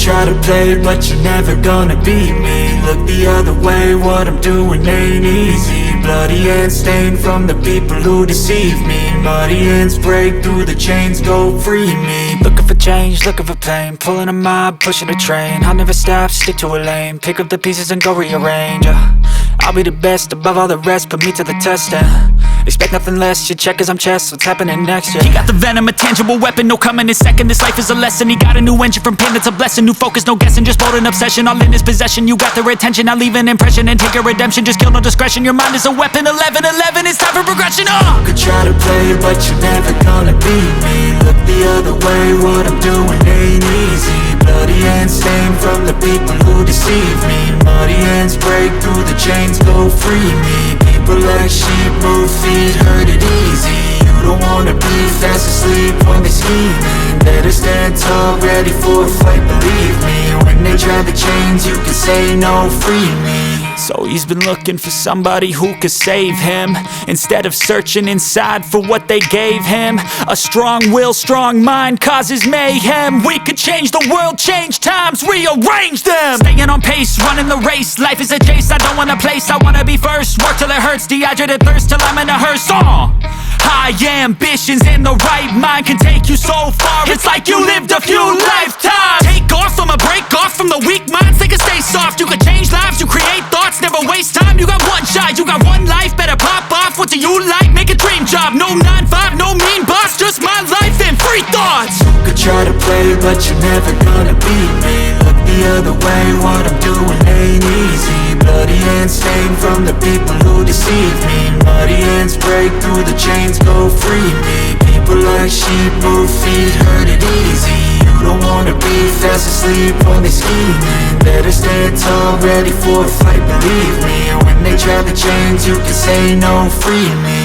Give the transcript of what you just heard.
try to play, but you're never gonna beat me. Look the other way, what I'm doing ain't easy. Bloody hands stained from the people who deceive me. Muddy hands break through the chains, go free me. Looking for change, looking for pain, pulling a mob, pushing a train. I'll never stop, stick to a lane, pick up the pieces and go rearrange. I'll be the best above all the rest, put me to the test and expect nothing less, your check is I'm chess, what's happening next, yeah. He got the venom, a tangible weapon, no coming in second. This life is a lesson, he got a new engine from pain, it's a blessing. New focus, no guessing, just bold and obsession. All in his possession, you got their attention. I'll leave an impression and take your redemption. Just kill, no discretion, your mind is a weapon. 11-11, it's time for progression, You could try to play, but you're never gonna beat me. Look the other way, what I'm doing ain't easy. Bloody hands stained from the people who deceive me. Muddy hands break through the chains, go free me. People like sheep move feet, hurt it easy. You don't wanna be fast asleep when they scheming. Better stand tall, ready for a fight, believe me. When they try the chains, you can say no, free me. So he's been looking for somebody who could save him, instead of searching inside for what they gave him. A strong will, strong mind causes mayhem. We could change the world, change times, rearrange them. Staying on pace, running the race. Life is a chase, I don't want a place, I wanna be first. Work till it hurts, dehydrated thirst till I'm in a hearse. High ambitions and the right mind can take you so far. It's like you lived a few lifetimes. Take off, I'ma break off from the weak minds. They can stay soft, you can change lives, you create thoughts, never waste time. You got one shot, you got one life, better pop off. What do you like? Make a dream job. No 9-5, no mean boss, just my life and free thoughts. You could try to play, but you're never gonna beat me. Look the other way, what I'm doing ain't easy. Bloody hands stained from the people who deceive me. Muddy hands break through the chains, go free me. People like sheep move feet, hurt it easy. You don't wanna be fast asleep when they scheming. Better stand tall, ready for a fight, believe me. When they try the chains, you can say no, free me.